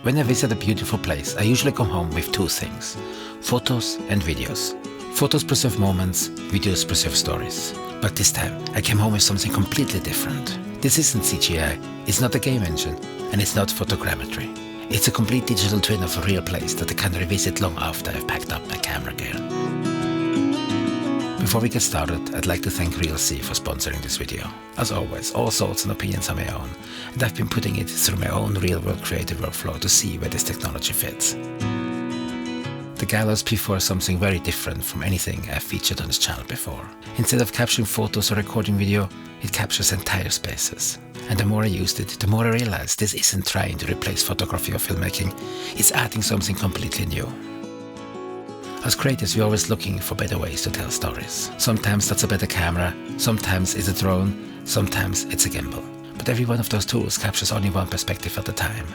When I visit a beautiful place, I usually come home with two things: photos and videos. Photos preserve moments, videos preserve stories. But this time, I came home with something completely different. This isn't CGI, it's not a game engine, and it's not photogrammetry. It's a complete digital twin of a real place that I can revisit long after I've packed up my camera gear. Before we get started, I'd like to thank Realsee for sponsoring this video. As always, all thoughts and opinions are my own, and I've been putting it through my own real-world creative workflow to see where this technology fits. The Galois P4 is something very different from anything I've featured on this channel before. Instead of capturing photos or recording video, it captures entire spaces. And the more I used it, the more I realized this isn't trying to replace photography or filmmaking, it's adding something completely new. As creators, we're always looking for better ways to tell stories. Sometimes that's a better camera, sometimes it's a drone, sometimes it's a gimbal. But every one of those tools captures only one perspective at a time.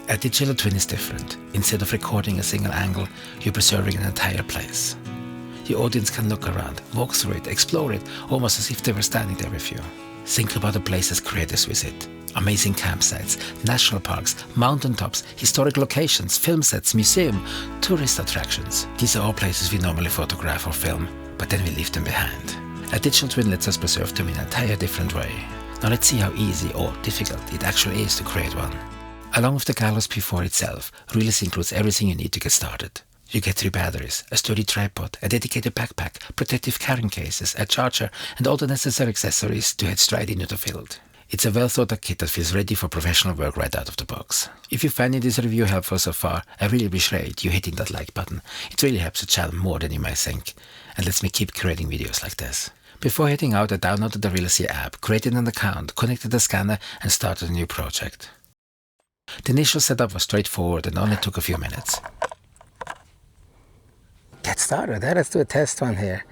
A digital twin is different. Instead of recording a single angle, you're preserving an entire place. Your audience can look around, walk through it, explore it, almost as if they were standing there with you. Think about the places creators visit. Amazing campsites, national parks, mountaintops, historic locations, film sets, museum, tourist attractions. These are all places we normally photograph or film, but then we leave them behind. A digital twin lets us preserve them in an entire different way. Now let's see how easy or difficult it actually is to create one. Along with the Galois P4 itself, Realsee includes everything you need to get started. You get 3 batteries, a sturdy tripod, a dedicated backpack, protective carrying cases, a charger, and all the necessary accessories to head straight into the field. It's a well-thought-out kit that feels ready for professional work right out of the box. If you're finding this review helpful so far, I really appreciate you hitting that like button. It really helps the channel more than you might think, and lets me keep creating videos like this. Before heading out, I downloaded the Realsee app, created an account, connected the scanner, and started a new project. The initial setup was straightforward and only took a few minutes. Get started. Let's do a test one here.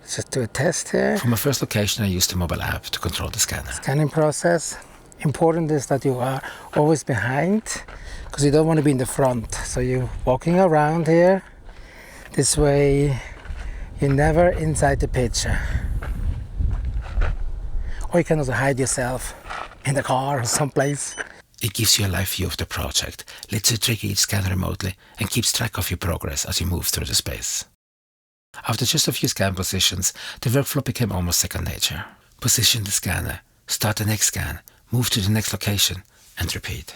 Let's just do a test here. For my first location, I used the mobile app to control the scanner. Scanning process. Important is that you are always behind, because you don't want to be in the front. So you're walking around here. This way, you're never inside the picture. Or you can also hide yourself in the car or someplace. It gives you a live view of the project, lets you trigger each scanner remotely, and keeps track of your progress as you move through the space. After just a few scan positions, the workflow became almost second nature. Position the scanner, start the next scan, move to the next location, and repeat.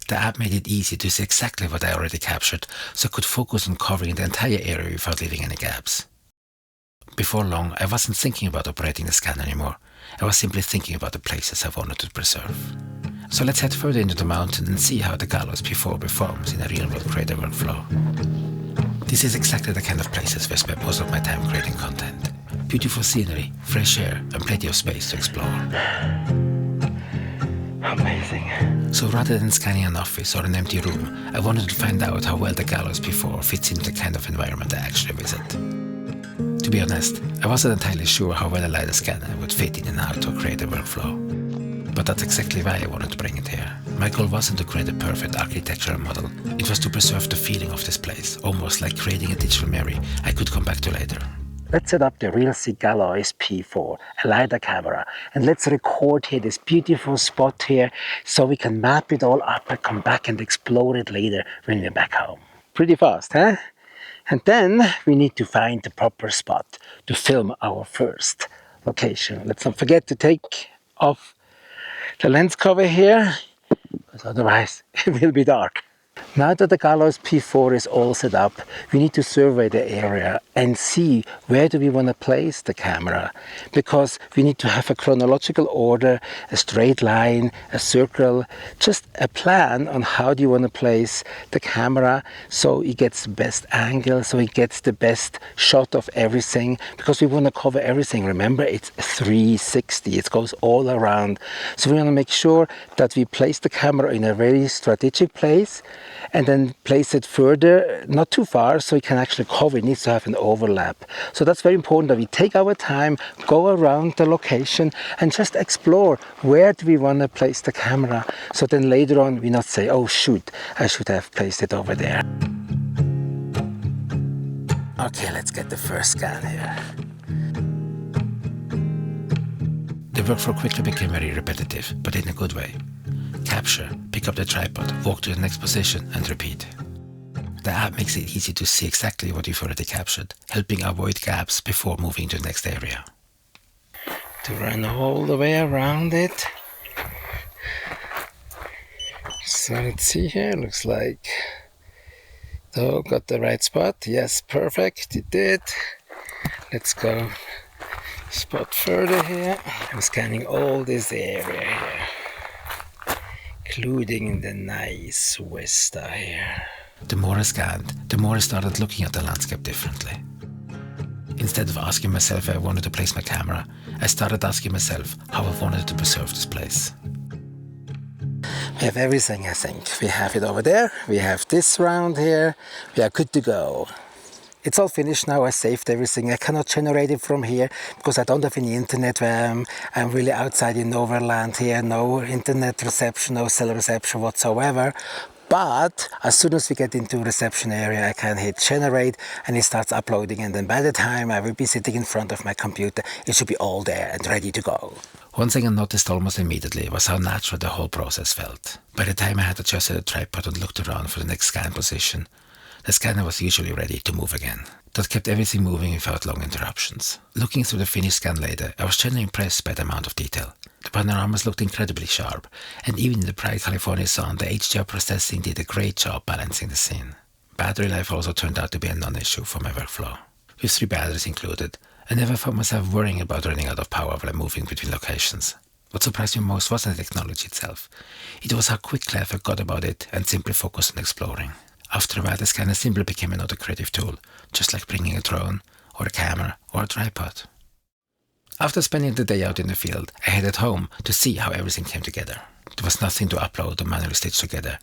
The app made it easy to see exactly what I already captured, so I could focus on covering the entire area without leaving any gaps. Before long, I wasn't thinking about operating the scanner anymore. I was simply thinking about the places I wanted to preserve. So let's head further into the mountain and see how the Galois P4 performs in a real-world creative workflow. This is exactly the kind of places where I spend most of my time creating content. Beautiful scenery, fresh air, and plenty of space to explore. Amazing. So rather than scanning an office or an empty room, I wanted to find out how well the Galois P4 fits into the kind of environment I actually visit. To be honest, I wasn't entirely sure how well a LiDAR scanner would fit in and out to a creative workflow. But that's exactly why I wanted to bring it here. My goal wasn't to create a perfect architectural model, it was to preserve the feeling of this place, almost like creating a digital memory I could come back to later. Let's set up the Realsee Galois P4, a LiDAR camera, and let's record here this beautiful spot here so we can map it all up and come back and explore it later when we're back home. Pretty fast, huh? And then we need to find the proper spot to film our first location. Let's not forget to take off the lens cover here, because otherwise it will be dark. Now that the Galois P4 is all set up, we need to survey the area and see where do we want to place the camera, because we need to have a chronological order, a straight line, a circle, just a plan on how do you want to place the camera so it gets the best angle, so it gets the best shot of everything, because we want to cover everything. Remember, it's 360, it goes all around. So we want to make sure that we place the camera in a very strategic place and then place it further, not too far, so it can actually cover. It needs to have an overlap. So that's very important that we take our time, go around the location and just explore where do we want to place the camera, so then later on we not say, oh shoot, I should have placed it over there. Okay, let's get the first scan here. The workflow quickly became very repetitive, but in a good way. capture, pick up the tripod, walk to the next position and repeat. The app makes it easy to see exactly what you've already captured, helping avoid gaps before moving to the next area. To run all the way around it. So let's see here, looks like, oh, got the right spot, yes, perfect, it did. Let's go spot further here. I'm scanning all this area here, including the nice vista here. The more I scanned, the more I started looking at the landscape differently. Instead of asking myself where I wanted to place my camera, I started asking myself how I wanted to preserve this place. We have everything, I think. We have it over there, we have this round here, we are good to go. It's all finished now, I saved everything. I cannot generate it from here because I don't have any internet where I'm really outside in overland here, no internet reception, no cell reception whatsoever. But as soon as we get into reception area, I can hit generate and it starts uploading, and then by the time I will be sitting in front of my computer, it should be all there and ready to go. One thing I noticed almost immediately was how natural the whole process felt. By the time I had adjusted the tripod and looked around for the next scan position, the scanner was usually ready to move again. That kept everything moving without long interruptions. Looking through the finished scan later, I was genuinely impressed by the amount of detail. The panoramas looked incredibly sharp, and even in the bright California sun, the HDR processing did a great job balancing the scene. Battery life also turned out to be a non-issue for my workflow. With 3 batteries included, I never found myself worrying about running out of power while moving between locations. What surprised me most wasn't the technology itself. It was how quickly I forgot about it and simply focused on exploring. After a while, the scanner simply became another creative tool, just like bringing a drone, or a camera, or a tripod. After spending the day out in the field, I headed home to see how everything came together. There was nothing to upload or manually stitch together.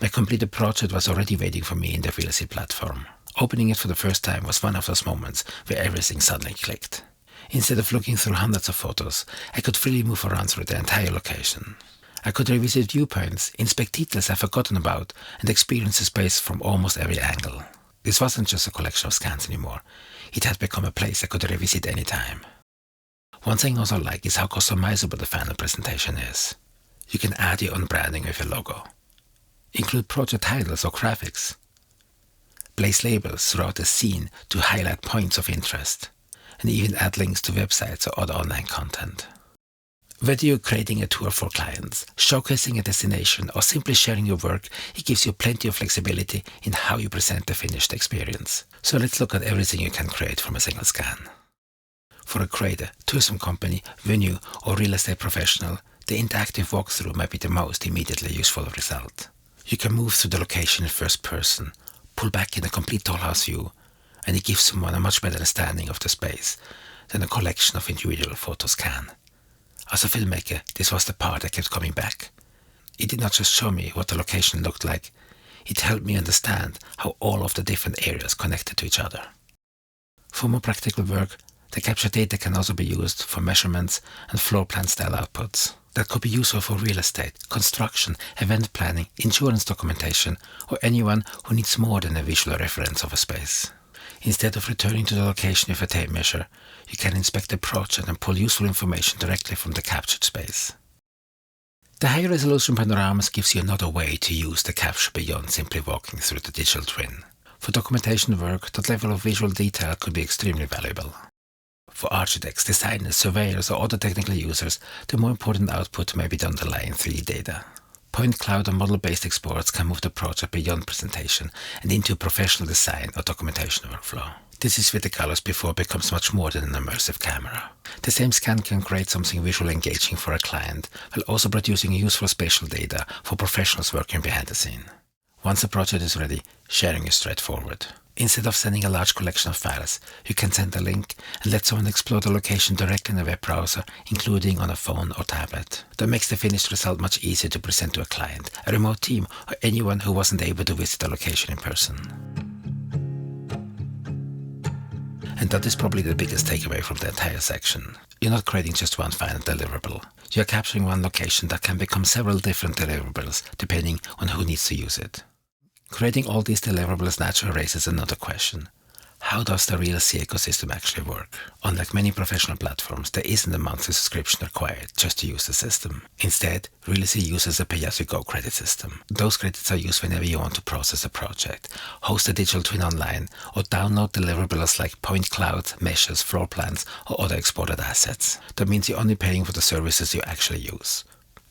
My completed project was already waiting for me in the Realsee platform. Opening it for the first time was one of those moments where everything suddenly clicked. Instead of looking through hundreds of photos, I could freely move around through the entire location. I could revisit viewpoints, inspect details I've forgotten about, and experience the space from almost every angle. This wasn't just a collection of scans anymore. It had become a place I could revisit anytime. One thing I also like is how customizable the final presentation is. You can add your own branding with your logo, include project titles or graphics, place labels throughout the scene to highlight points of interest, and even add links to websites or other online content. Whether you're creating a tour for clients, showcasing a destination, or simply sharing your work, it gives you plenty of flexibility in how you present the finished experience. So let's look at everything you can create from a single scan. For a creator, tourism company, venue, or real estate professional, the interactive walkthrough might be the most immediately useful result. You can move through the location in first person, pull back in a complete dollhouse view, and it gives someone a much better understanding of the space than a collection of individual photos can. As a filmmaker, this was the part that kept coming back. It did not just show me what the location looked like, it helped me understand how all of the different areas connected to each other. For more practical work, the captured data can also be used for measurements and floor plan style outputs. That could be useful for real estate, construction, event planning, insurance documentation, or anyone who needs more than a visual reference of a space. Instead of returning to the location with a tape measure, you can inspect the project and pull useful information directly from the captured space. The high resolution panoramas gives you another way to use the capture beyond simply walking through the digital twin. For documentation work, that level of visual detail could be extremely valuable. For architects, designers, surveyors, or other technical users, the more important output may be the underlying 3D data. Point cloud and model-based exports can move the project beyond presentation and into professional design or documentation workflow. This is where the Galois P4 becomes much more than an immersive camera. The same scan can create something visually engaging for a client, while also producing useful spatial data for professionals working behind the scene. Once a project is ready, sharing is straightforward. Instead of sending a large collection of files, you can send a link and let someone explore the location directly in a web browser, including on a phone or tablet. That makes the finished result much easier to present to a client, a remote team, or anyone who wasn't able to visit the location in person. And that is probably the biggest takeaway from the entire section. You're not creating just one final deliverable. You're capturing one location that can become several different deliverables, depending on who needs to use it. Creating all these deliverables naturally raises another question. How does the Realsee ecosystem actually work? Unlike many professional platforms, there isn't a monthly subscription required just to use the system. Instead, Realsee uses a pay-as-you-go credit system. Those credits are used whenever you want to process a project, host a digital twin online, or download deliverables like point cloud, meshes, floor plans, or other exported assets. That means you're only paying for the services you actually use.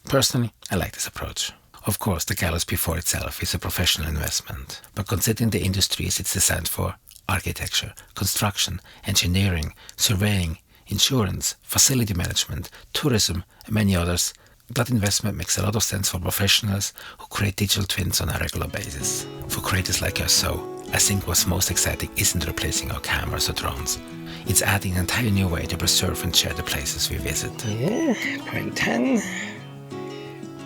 Personally, I like this approach. Of course, the Galois P4 itself is a professional investment, but considering the industries it's designed for, architecture, construction, engineering, surveying, insurance, facility management, tourism, and many others, that investment makes a lot of sense for professionals who create digital twins on a regular basis. For creators like us, I think what's most exciting isn't replacing our cameras or drones. It's adding an entire new way to preserve and share the places we visit. Yeah, 0.10.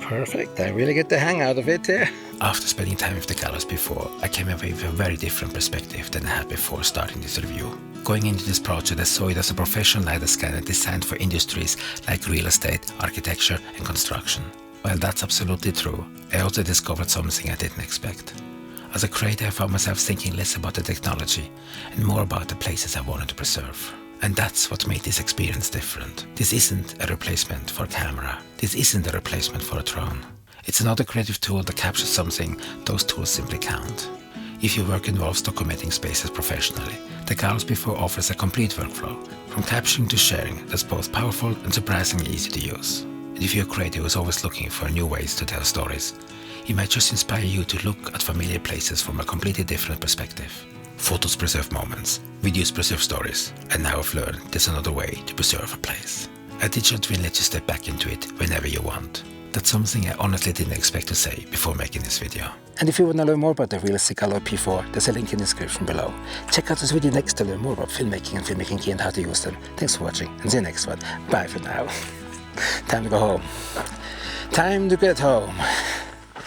Perfect, I really get the hang out of it here. After spending time with the Galois P4, I came away with a very different perspective than I had before starting this review. Going into this project, I saw it as a professional LiDAR scanner designed for industries like real estate, architecture and construction. While that's absolutely true, I also discovered something I didn't expect. As a creator, I found myself thinking less about the technology and more about the places I wanted to preserve. And that's what made this experience different. This isn't a replacement for a camera. This isn't a replacement for a drone. It's another creative tool that captures something those tools simply can't. If your work involves documenting spaces professionally, the Galois P4 offers a complete workflow, from capturing to sharing, that's both powerful and surprisingly easy to use. And if you're a creator who's always looking for new ways to tell stories, it might just inspire you to look at familiar places from a completely different perspective. Photos preserve moments, videos preserve stories, and now I've learned there's another way to preserve a place. A digital twin lets you step back into it whenever you want. That's something I honestly didn't expect to say before making this video. And if you want to learn more about the Realsee Galois P4, there's a link in the description below. Check out this video next to learn more about filmmaking and filmmaking key and how to use them. Thanks for watching, and see you next one. Bye for now. Time to go home. Time to get home.